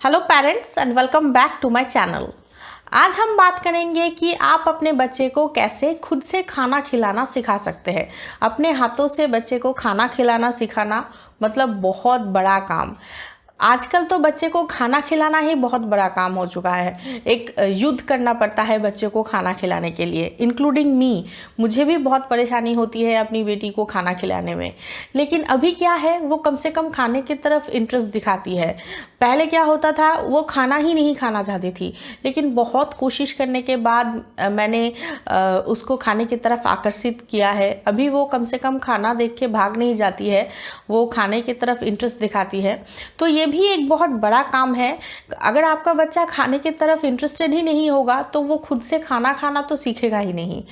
Hello parents and welcome back to my channel. आज हम बात करेंगे कि आप अपने बच्चे को कैसे खुद से खाना खिलाना सिखा सकते हैं। अपने हाथों से बच्चे को खाना खिलाना सिखाना मतलब बहुत बड़ा काम। आजकल तो बच्चे को खाना खिलाना ही बहुत बड़ा काम हो चुका है। एक युद्ध करना पड़ता है बच्चे को खाना खिलाने के लिए, इंक्लूडिंग मी। मुझे भी बहुत परेशानी होती है अपनी बेटी को खाना खिलाने में। लेकिन अभी क्या है, वो कम से कम खाने की तरफ इंटरेस्ट दिखाती है। पहले क्या होता था, वो खाना ही नहीं खाना चाहती थी, लेकिन बहुत कोशिश करने के बाद मैंने उसको खाने की तरफ आकर्षित किया है। अभी वो कम से कम खाना देख के भाग नहीं जाती है, वो खाने की तरफ इंटरेस्ट दिखाती है। तो ये भी एक बहुत बड़ा काम है। अगर आपका बच्चा खाने की तरफ इंटरेस्टेड ही नहीं होगा तो वो खुद से खाना खाना तो सीखेगा ही नहीं।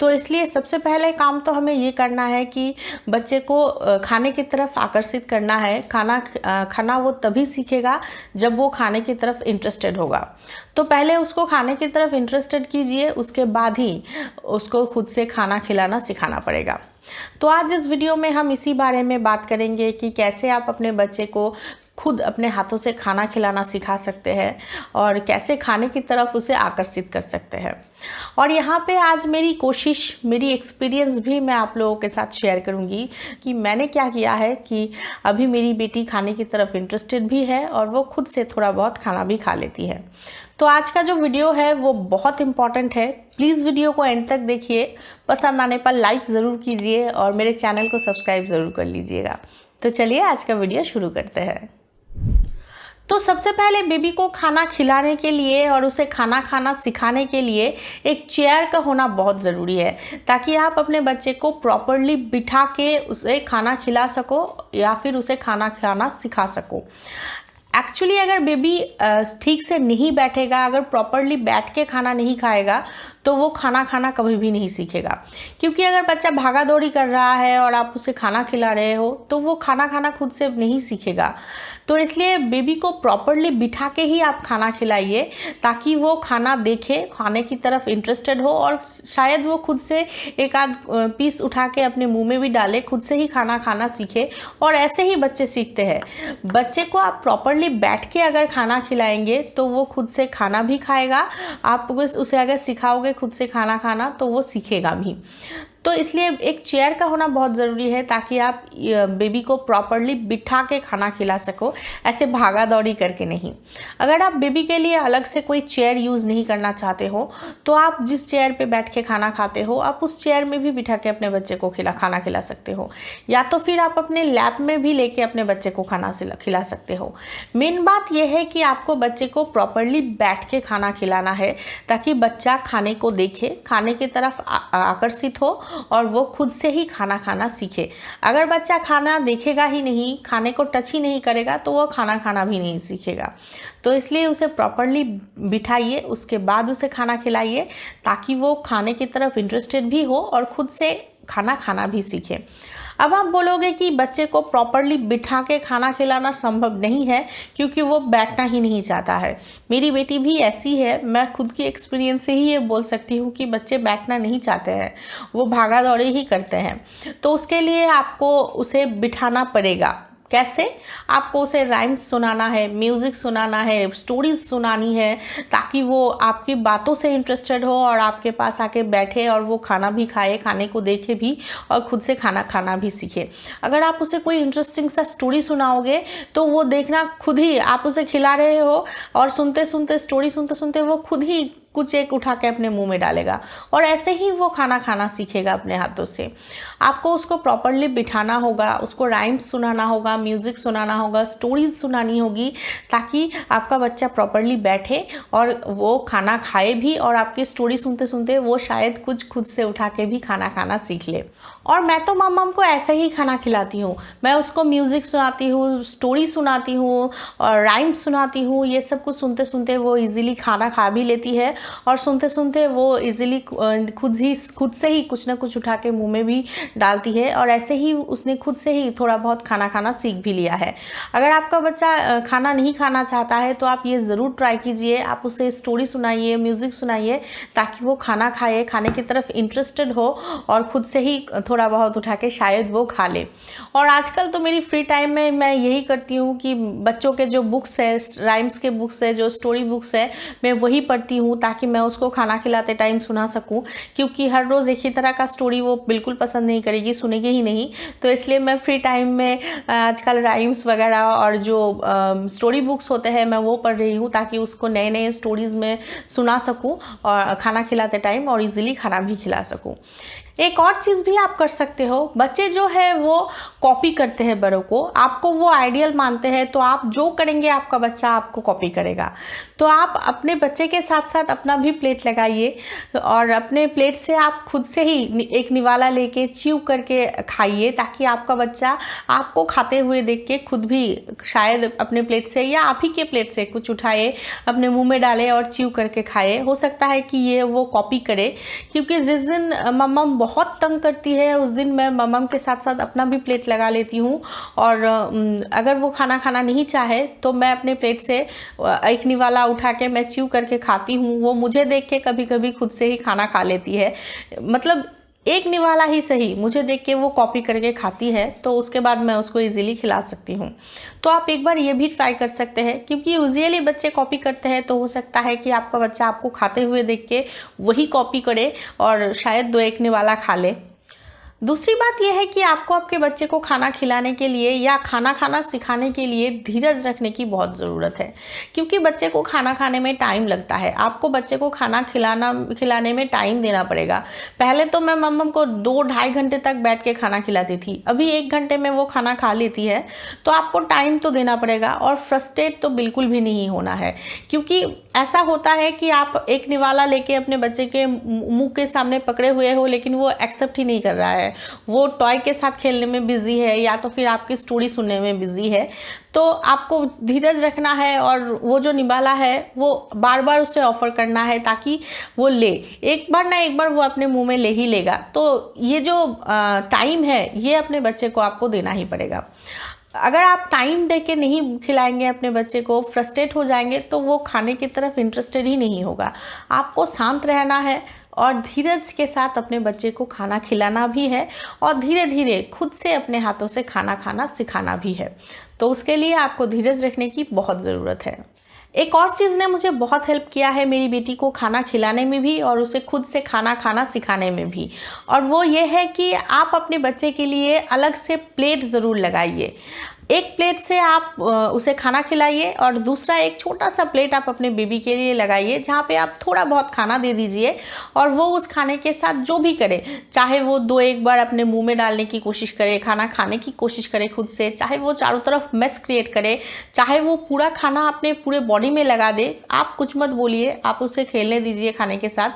तो इसलिए सबसे पहले काम तो हमें ये करना है कि बच्चे को खाने की तरफ आकर्षित करना है। खाना वो तभी सीखेगा जब वो खाने की तरफ इंटरेस्टेड होगा। तो पहले उसको खाने की तरफ इंटरेस्टेड कीजिए, उसके बाद ही उसको खुद से खाना खिलाना सिखाना पड़ेगा। तो आज इस वीडियो में हम इसी बारे में बात करेंगे कि कैसे आप अपने बच्चे को खुद अपने हाथों से खाना खिलाना सिखा सकते हैं और कैसे खाने की तरफ उसे आकर्षित कर सकते हैं। और यहाँ पे आज मेरी कोशिश, मेरी एक्सपीरियंस भी मैं आप लोगों के साथ शेयर करूँगी कि मैंने क्या किया है कि अभी मेरी बेटी खाने की तरफ इंटरेस्टेड भी है और वो खुद से थोड़ा बहुत खाना भी खा लेती है। तो आज का जो वीडियो है वो बहुत इम्पॉर्टेंट है। प्लीज़ वीडियो को एंड तक देखिए, पसंद आने पर लाइक ज़रूर कीजिए और मेरे चैनल को सब्सक्राइब ज़रूर कर लीजिएगा। तो चलिए आज का वीडियो शुरू करते हैं। तो सबसे पहले बेबी को खाना खिलाने के लिए और उसे खाना खाना सिखाने के लिए एक चेयर का होना बहुत ज़रूरी है, ताकि आप अपने बच्चे को प्रॉपरली बिठा के उसे खाना खिला सको या फिर उसे खाना खाना सिखा सको। एक्चुअली अगर बेबी ठीक से नहीं बैठेगा, अगर प्रॉपरली बैठ के खाना नहीं खाएगा तो वो खाना खाना कभी भी नहीं सीखेगा। क्योंकि अगर बच्चा भागा दौड़ी कर रहा है और आप उसे खाना खिला रहे हो तो वो खाना खाना खुद से नहीं सीखेगा। तो इसलिए बेबी को प्रॉपरली बिठा के ही आप खाना खिलाइए, ताकि वो खाना देखे, खाने की तरफ इंटरेस्टेड हो और शायद वो खुद से एक आध पीस उठा के अपने मुंह में भी डाले, खुद से ही खाना खाना सीखे। और ऐसे ही बच्चे सीखते हैं। बच्चे को आप प्रॉपरली बैठ के अगर खाना खिलाएंगे तो वो खुद से खाना भी खाएगा। आप उसे अगर सिखाओगे खुद से खाना खाना तो वो सीखेगा भी। तो इसलिए एक चेयर का होना बहुत ज़रूरी है, ताकि आप बेबी को प्रॉपरली बिठा के खाना खिला सको, ऐसे भागा दौड़ी करके नहीं। अगर आप बेबी के लिए अलग से कोई चेयर यूज़ नहीं करना चाहते हो तो आप जिस चेयर पे बैठ के खाना खाते हो आप उस चेयर में भी बिठा के अपने बच्चे को खाना खिला सकते हो, या तो फिर आप अपने लैप में भी लेके अपने बच्चे को खाना खिला सकते हो। मेन बात यह है कि आपको बच्चे को प्रॉपरली बैठ के खाना खिलाना है, ताकि बच्चा खाने को देखे, खाने की तरफ आकर्षित हो और वो खुद से ही खाना खाना सीखे। अगर बच्चा खाना देखेगा ही नहीं, खाने को टच ही नहीं करेगा तो वो खाना खाना भी नहीं सीखेगा। तो इसलिए उसे प्रॉपरली बिठाइए, उसके बाद उसे खाना खिलाइए, ताकि वो खाने की तरफ इंटरेस्टेड भी हो और खुद से खाना खाना भी सीखे। अब आप बोलोगे कि बच्चे को प्रॉपरली बिठा के खाना खिलाना संभव नहीं है क्योंकि वो बैठना ही नहीं चाहता है। मेरी बेटी भी ऐसी है, मैं खुद की एक्सपीरियंस से ही ये बोल सकती हूँ कि बच्चे बैठना नहीं चाहते हैं, वो भागा दौड़ी ही करते हैं। तो उसके लिए आपको उसे बिठाना पड़ेगा। कैसे? आपको उसे राइम्स सुनाना है, म्यूज़िक सुनाना है, स्टोरीज सुनानी है, ताकि वो आपकी बातों से इंटरेस्टेड हो और आपके पास आके बैठे और वो खाना भी खाए, खाने को देखे भी और खुद से खाना खाना भी सीखे। अगर आप उसे कोई इंटरेस्टिंग सा स्टोरी सुनाओगे तो वो देखना खुद ही, आप उसे खिला रहे हो और सुनते सुनते, स्टोरी सुनते सुनते वो खुद ही कुछ एक उठा के अपने मुंह में डालेगा और ऐसे ही वो खाना खाना सीखेगा अपने हाथों से। आपको उसको प्रॉपरली बिठाना होगा, उसको राइम्स सुनाना होगा, म्यूज़िक सुनाना होगा, स्टोरीज सुनानी होगी, ताकि आपका बच्चा प्रॉपरली बैठे और वो खाना खाए भी और आपकी स्टोरी सुनते सुनते वो शायद कुछ खुद से उठा के भी खाना खाना सीख ले। और मैं तो मम्मा को ऐसे ही खाना खिलाती हूँ। मैं उसको म्यूज़िक सुनाती हूँ, स्टोरी सुनाती हूँ और राइम्स सुनाती हूँ। ये सब कुछ सुनते सुनते वो इजीली खाना खा भी लेती है और सुनते सुनते वो इजीली खुद से ही कुछ ना कुछ उठा के मुंह में भी डालती है और ऐसे ही उसने खुद से ही थोड़ा बहुत खाना खाना सीख भी लिया है। अगर आपका बच्चा खाना नहीं खाना चाहता है तो आप ये ज़रूर ट्राई कीजिए, आप उसे स्टोरी सुनाइए, म्यूज़िक सुनाइए, ताकि वो खाना खाए, खाने की तरफ इंटरेस्टेड हो और खुद से ही थोड़ा बहुत उठा के शायद वो खा ले। और आजकल तो मेरी फ्री टाइम में मैं यही करती हूँ कि बच्चों के जो बुक्स है, राइम्स के बुक्स है, जो स्टोरी बुक्स है, मैं वही पढ़ती हूँ ताकि मैं उसको खाना खिलाते टाइम सुना सकूँ, क्योंकि हर रोज़ एक ही तरह का स्टोरी वो बिल्कुल पसंद नहीं करेगी, सुनेगी ही नहीं। तो इसलिए मैं फ्री टाइम में आजकल राइम्स वगैरह और जो स्टोरी बुक्स होते हैं मैं वो पढ़ रही हूँ, ताकि उसको नए नए स्टोरीज़ में सुना सकूँ और खाना खिलाते टाइम और इजीली खाना भी खिला सकूँ। एक और चीज़ भी आप कर सकते हो, बच्चे जो है वो कॉपी करते हैं बड़ों को, आपको वो आइडियल मानते हैं, तो आप जो करेंगे आपका बच्चा आपको कॉपी करेगा। तो आप अपने बच्चे के साथ साथ अपना भी प्लेट लगाइए और अपने प्लेट से आप खुद से ही एक निवाला लेके च्यू करके खाइए, ताकि आपका बच्चा आपको खाते हुए देख के खुद भी शायद अपने प्लेट से या आप ही के प्लेट से कुछ उठाए, अपने मुंह में डाले और च्यू करके खाए। हो सकता है कि ये वो कॉपी करे, क्योंकि जिस दिन मम्मम बहुत तंग करती है उस दिन मैं मम्मम के साथ साथ अपना भी प्लेट लगा लेती हूँ, और अगर वो खाना खाना नहीं चाहे तो मैं अपने प्लेट से एक निवाला उठा के मैं च्यू करके खाती हूँ। वो मुझे देख के कभी कभी खुद से ही खाना खा लेती है, मतलब एक निवाला ही सही, मुझे देख के वो कॉपी करके खाती है, तो उसके बाद मैं उसको इजीली खिला सकती हूँ। तो आप एक बार ये भी ट्राई कर सकते हैं, क्योंकि यूजुअली बच्चे कॉपी करते हैं, तो हो सकता है कि आपका बच्चा आपको खाते हुए देख के वही कॉपी करे और शायद 2-1 निवाला खा ले। दूसरी बात यह है कि आपको आपके बच्चे को खाना खिलाने के लिए या खाना खाना सिखाने के लिए धीरज रखने की बहुत ज़रूरत है, क्योंकि बच्चे को खाना खाने में टाइम लगता है। आपको बच्चे को खाना खिलाने में टाइम देना पड़ेगा। पहले तो मैं मम्मम को 2-2.5 घंटे तक बैठ के खाना खिलाती थी, अभी 1 घंटे में वो खाना खा लेती है। तो आपको टाइम तो देना पड़ेगा और फ्रस्ट्रेट तो बिल्कुल भी नहीं होना है, क्योंकि ऐसा होता है कि आप एक निवाला लेके अपने बच्चे के मुंह के सामने पकड़े हुए हो, लेकिन वो एक्सेप्ट ही नहीं कर रहा है, वो टॉय के साथ खेलने में बिजी है या तो फिर आपकी स्टोरी सुनने में बिजी है। तो आपको धीरज रखना है और वो जो निवाला है वो बार बार उसे ऑफर करना है, ताकि वो ले, एक बार ना एक बार वो अपने मुंह में ले ही लेगा। तो ये जो टाइम है ये अपने बच्चे को आपको देना ही पड़ेगा। अगर आप टाइम दे के नहीं खिलाएंगे अपने बच्चे को, फ्रस्ट्रेट हो जाएंगे, तो वो खाने की तरफ इंटरेस्टेड ही नहीं होगा। आपको शांत रहना है और धीरज के साथ अपने बच्चे को खाना खिलाना भी है, और धीरे धीरे खुद से अपने हाथों से खाना खाना सिखाना भी है। तो उसके लिए आपको धीरज रखने की बहुत ज़रूरत है। एक और चीज़ ने मुझे बहुत हेल्प किया है मेरी बेटी को खाना खिलाने में भी और उसे खुद से खाना खाना सिखाने में भी, और वो ये है कि आप अपने बच्चे के लिए अलग से प्लेट ज़रूर लगाइए। एक प्लेट से आप उसे खाना खिलाइए और दूसरा एक छोटा सा प्लेट आप अपने बेबी के लिए लगाइए, जहाँ पे आप थोड़ा बहुत खाना दे दीजिए और वो उस खाने के साथ जो भी करे, चाहे वो 2-1 बार अपने मुंह में डालने की कोशिश करे, खाना खाने की कोशिश करे खुद से, चाहे वो चारों तरफ मेस क्रिएट करे, चाहे वो पूरा खाना अपने पूरे बॉडी में लगा दे, आप कुछ मत बोलिए, आप उसे खेलने दीजिए खाने के साथ।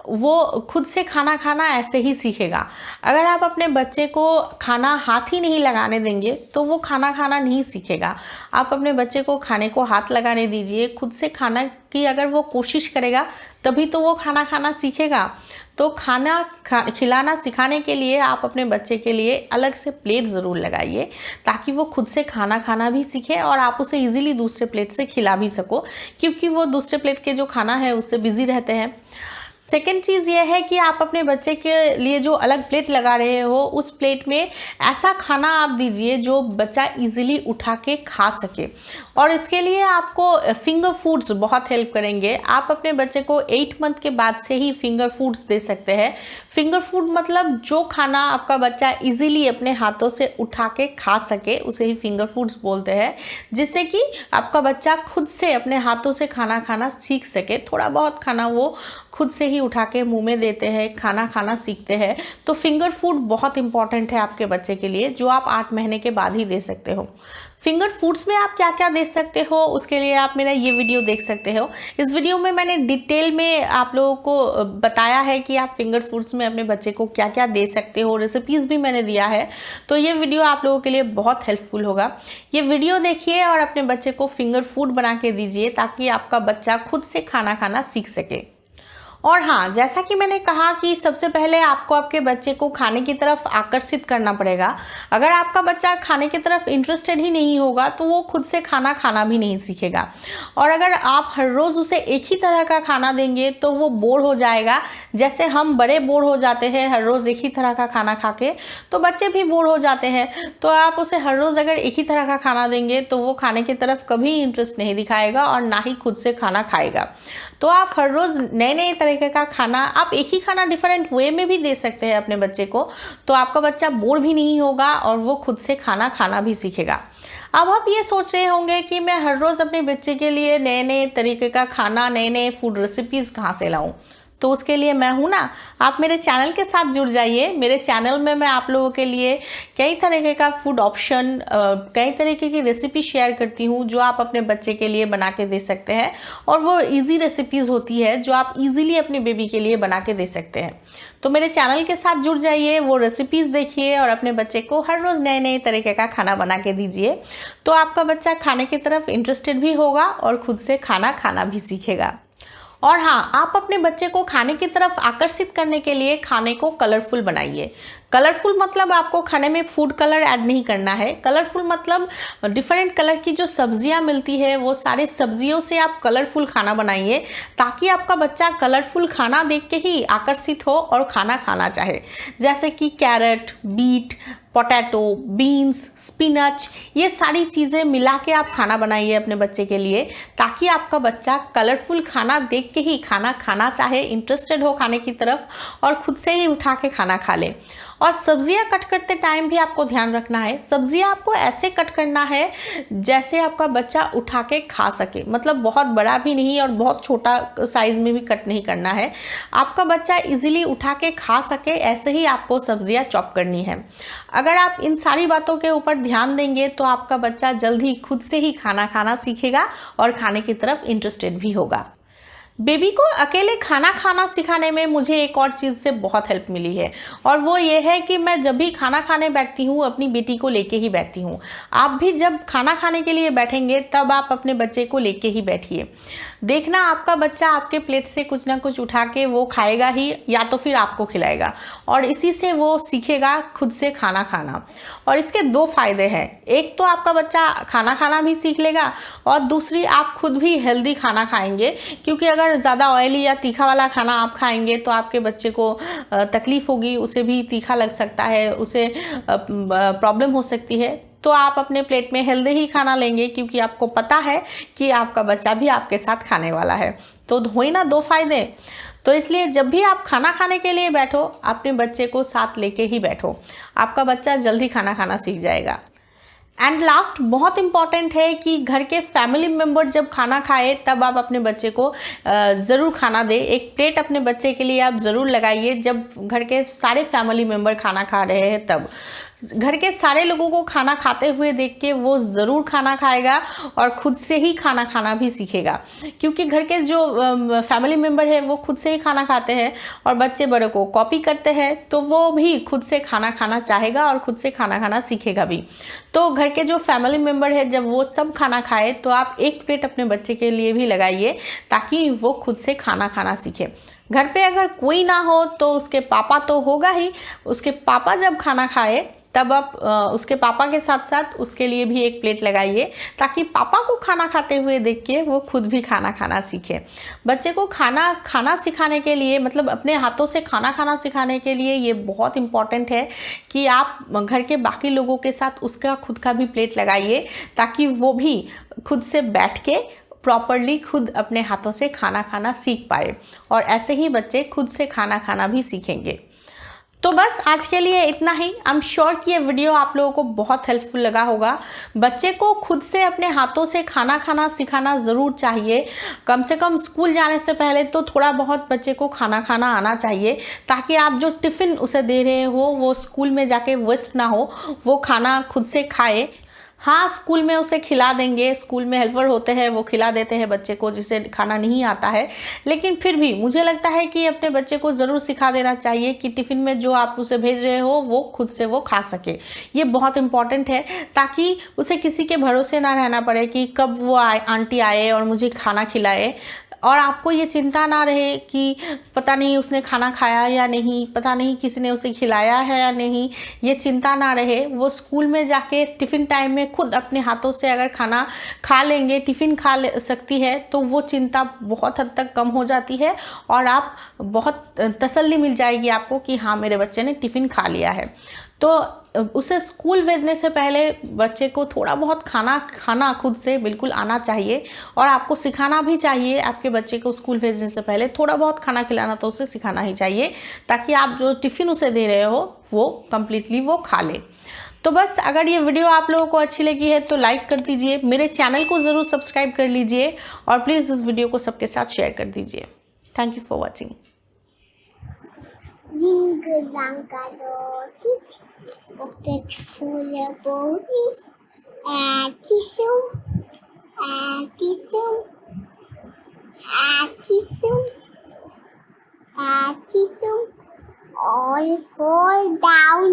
वो खुद से खाना खाना ऐसे ही सीखेगा। अगर आप अपने बच्चे को खाना हाथ ही नहीं लगाने देंगे तो वो खाना खाना नहीं सीखेगा। आप अपने बच्चे को खाने को हाथ लगाने दीजिए, खुद से खाना की अगर वो कोशिश करेगा तभी तो वो खाना खाना सीखेगा। तो खिलाना सिखाने के लिए आप अपने बच्चे के लिए अलग से प्लेट ज़रूर लगाइए, ताकि वो खुद से खाना खाना भी सीखे और आप उसे इजीली दूसरे प्लेट से खिला भी सको, क्योंकि वो दूसरे प्लेट के जो खाना है उससे बिजी रहते हैं। सेकेंड चीज़ ये है कि आप अपने बच्चे के लिए जो अलग प्लेट लगा रहे हो उस प्लेट में ऐसा खाना आप दीजिए जो बच्चा इजीली उठा के खा सके, और इसके लिए आपको फिंगर फूड्स बहुत हेल्प करेंगे। आप अपने बच्चे को 8 मंथ के बाद से ही फिंगर फूड्स दे सकते हैं। फिंगर फूड मतलब जो खाना आपका बच्चा इजीली अपने हाथों से उठा के खा सके उसे ही फिंगर फूड्स बोलते हैं, जिससे कि आपका बच्चा खुद से अपने हाथों से खाना खाना सीख सके। थोड़ा बहुत खाना वो खुद से ही उठा के मुंह में देते हैं, खाना खाना सीखते हैं। तो फिंगर फूड बहुत इंपॉर्टेंट है आपके बच्चे के लिए, जो आप 8 महीने के बाद ही दे सकते हो। फिंगर फूड्स में आप क्या क्या दे सकते हो उसके लिए आप मेरा ये वीडियो देख सकते हो। इस वीडियो में मैंने डिटेल में आप लोगों को बताया है कि आप फिंगर फूड्स में अपने बच्चे को क्या क्या दे सकते हो, रेसिपीज़ भी मैंने दिया है। तो ये वीडियो आप लोगों के लिए बहुत हेल्पफुल होगा। ये वीडियो देखिए और अपने बच्चे को फिंगर फूड बना के दीजिए, ताकि आपका बच्चा खुद से खाना खाना सीख सके। और हाँ, जैसा कि मैंने कहा कि सबसे पहले आपको आपके बच्चे को खाने की तरफ आकर्षित करना पड़ेगा। अगर आपका बच्चा खाने की तरफ इंटरेस्टेड ही नहीं होगा तो वो खुद से खाना खाना भी नहीं सीखेगा। और अगर आप हर रोज़ उसे एक ही तरह का खाना देंगे तो वो बोर हो जाएगा। जैसे हम बड़े बोर हो जाते हैं हर रोज़ एक ही तरह का खाना खा के, तो बच्चे भी बोर हो जाते हैं। तो आप उसे हर रोज़ अगर एक ही तरह का खाना देंगे तो वो खाने की तरफ कभी इंटरेस्ट नहीं दिखाएगा और ना ही खुद से खाना खाएगा। तो आप हर रोज़ नए नए तरीके का खाना, आप एक ही खाना डिफरेंट वे में भी दे सकते हैं अपने बच्चे को, तो आपका बच्चा बोर भी नहीं होगा और वो खुद से खाना खाना भी सीखेगा। अब आप ये सोच रहे होंगे कि मैं हर रोज़ अपने बच्चे के लिए नए नए तरीके का खाना, नए नए फूड रेसिपीज़ कहाँ से लाऊं? तो उसके लिए मैं हूँ ना, आप मेरे चैनल के साथ जुड़ जाइए। मेरे चैनल में मैं आप लोगों के लिए कई तरीके का फूड ऑप्शन, कई तरीके की रेसिपी शेयर करती हूँ जो आप अपने बच्चे के लिए बना के दे सकते हैं। और वो इजी रेसिपीज़ होती है जो आप इजीली अपने बेबी के लिए बना के दे सकते हैं। तो मेरे चैनल के साथ जुड़ जाइए, वो रेसिपीज़ देखिए और अपने बच्चे को हर रोज़ नए नए तरीके का खाना बना के दीजिए। तो आपका बच्चा खाने की तरफ इंटरेस्टेड भी होगा और खुद से खाना खाना भी सीखेगा। और हाँ, आप अपने बच्चे को खाने की तरफ आकर्षित करने के लिए खाने को कलरफुल बनाइए। कलरफुल मतलब आपको खाने में फूड कलर ऐड नहीं करना है। कलरफुल मतलब डिफरेंट कलर की जो सब्जियां मिलती है वो सारे सब्जियों से आप कलरफुल खाना बनाइए, ताकि आपका बच्चा कलरफुल खाना देख के ही आकर्षित हो और खाना खाना चाहे। जैसे कि carrot, beet, potato, beans, spinach, ये सारी चीज़ें मिला के आप खाना बनाइए अपने बच्चे के लिए, ताकि आपका बच्चा कलरफुल खाना देख के ही खाना खाना चाहे, इंटरेस्टेड हो खाने की तरफ और खुद से ही उठा के खाना खा ले। और सब्जियां कट करते टाइम भी आपको ध्यान रखना है, सब्जियां आपको ऐसे कट करना है जैसे आपका बच्चा उठा के खा सके। मतलब बहुत बड़ा भी नहीं और बहुत छोटा साइज़ में भी कट नहीं करना है, आपका बच्चा इजीली उठा के खा सके, ऐसे ही आपको सब्जियां चॉप करनी है। अगर आप इन सारी बातों के ऊपर ध्यान देंगे तो आपका बच्चा जल्द ही खुद से ही खाना खाना सीखेगा और खाने की तरफ इंटरेस्टेड भी होगा। बेबी को अकेले खाना खाना सिखाने में मुझे एक और चीज़ से बहुत हेल्प मिली है, और वो ये है कि मैं जब भी खाना खाने बैठती हूँ अपनी बेटी को लेके ही बैठती हूँ। आप भी जब खाना खाने के लिए बैठेंगे तब आप अपने बच्चे को लेके ही बैठिए। देखना आपका बच्चा आपके प्लेट से कुछ ना कुछ उठा के वो खाएगा ही, या तो फिर आपको खिलाएगा, और इसी से वो सीखेगा खुद से खाना खाना। और इसके दो फायदे हैं, एक तो आपका बच्चा खाना खाना भी सीख लेगा और दूसरी आप खुद भी हेल्दी खाना खाएंगे, क्योंकि अगर ज़्यादा ऑयली या तीखा वाला खाना आप खाएंगे तो आपके बच्चे को तकलीफ़ होगी, उसे भी तीखा लग सकता है, उसे प्रॉब्लम हो सकती है। तो आप अपने प्लेट में हेल्दी ही खाना लेंगे, क्योंकि आपको पता है कि आपका बच्चा भी आपके साथ खाने वाला है। तो हुई ना दो फायदे। तो इसलिए जब भी आप खाना खाने के लिए बैठो अपने बच्चे को साथ लेके ही बैठो, आपका बच्चा जल्दी खाना खाना सीख जाएगा। एंड लास्ट, बहुत इंपॉर्टेंट है कि घर के फैमिली मेम्बर जब खाना खाए तब आप अपने बच्चे को ज़रूर खाना दें। एक प्लेट अपने बच्चे के लिए आप ज़रूर लगाइए जब घर के सारे फैमिली मेम्बर खाना खा रहे हैं। तब घर के सारे लोगों को खाना खाते हुए देख के वो ज़रूर खाना खाएगा और खुद से ही खाना खाना भी सीखेगा, क्योंकि घर के जो फैमिली मेम्बर है वो खुद से ही खाना खाते हैं और बच्चे बड़े को कॉपी करते हैं, तो वो भी खुद से खाना खाना चाहेगा और खुद से खाना खाना सीखेगा भी। तो घर के जो फैमिली मेम्बर है जब वो सब खाना खाए तो आप एक प्लेट अपने बच्चे के लिए भी लगाइए, ताकि वो खुद से खाना खाना सीखे। घर पे अगर कोई ना हो तो उसके पापा तो होगा ही, उसके पापा जब खाना खाए तब आप उसके पापा के साथ साथ उसके लिए भी एक प्लेट लगाइए, ताकि पापा को खाना खाते हुए देख के वो खुद भी खाना खाना सीखे। बच्चे को खाना खाना सिखाने के लिए, मतलब अपने हाथों से खाना खाना सिखाने के लिए ये बहुत इम्पॉर्टेंट है कि आप घर के बाकी लोगों के साथ उसका खुद का भी प्लेट लगाइए, ताकि वो भी खुद से बैठ के प्रॉपरली खुद अपने हाथों से खाना खाना सीख पाए, और ऐसे ही बच्चे खुद से खाना खाना भी सीखेंगे। तो बस आज के लिए इतना ही। आई एम श्योर कि ये वीडियो आप लोगों को बहुत हेल्पफुल लगा होगा। बच्चे को खुद से अपने हाथों से खाना खाना सिखाना ज़रूर चाहिए। कम से कम स्कूल जाने से पहले तो थोड़ा बहुत बच्चे को खाना खाना आना चाहिए, ताकि आप जो टिफ़िन उसे दे रहे हो वो स्कूल में जाके वेस्ट ना हो, वो खाना खुद से खाए। हाँ, स्कूल में उसे खिला देंगे, स्कूल में हेल्पर होते हैं वो खिला देते हैं बच्चे को जिसे खाना नहीं आता है, लेकिन फिर भी मुझे लगता है कि अपने बच्चे को ज़रूर सिखा देना चाहिए कि टिफ़िन में जो आप उसे भेज रहे हो वो खुद से वो खा सके। ये बहुत इंपॉर्टेंट है, ताकि उसे किसी के भरोसे ना रहना पड़े कि कब वो आंटी आए और मुझे खाना खिलाए। और आपको ये चिंता ना रहे कि पता नहीं उसने खाना खाया या नहीं, पता नहीं किसी ने उसे खिलाया है या नहीं, ये चिंता ना रहे। वो स्कूल में जाके टिफ़िन टाइम में खुद अपने हाथों से अगर खाना खा लेंगे, टिफ़िन सकती है, तो वो चिंता बहुत हद तक कम हो जाती है और आप बहुत तसल्ली मिल जाएगी आपको कि हाँ मेरे बच्चे ने टिफ़िन खा लिया है। तो उसे स्कूल भेजने से पहले बच्चे को थोड़ा बहुत खाना खुद से बिल्कुल आना चाहिए और आपको सिखाना भी चाहिए। आपके बच्चे को स्कूल भेजने से पहले थोड़ा बहुत खाना खिलाना तो उसे सिखाना ही चाहिए, ताकि आप जो टिफ़िन उसे दे रहे हो वो कंप्लीटली वो खा ले। तो बस अगर ये वीडियो आप लोगों को अच्छी लगी है तो लाइक कर दीजिए, मेरे चैनल को ज़रूर सब्सक्राइब कर लीजिए और प्लीज़ इस वीडियो को सबके साथ शेयर कर दीजिए। Thank you for watching. Pocket full of bones, tissue, tissue, tissue, tissue, all fall down.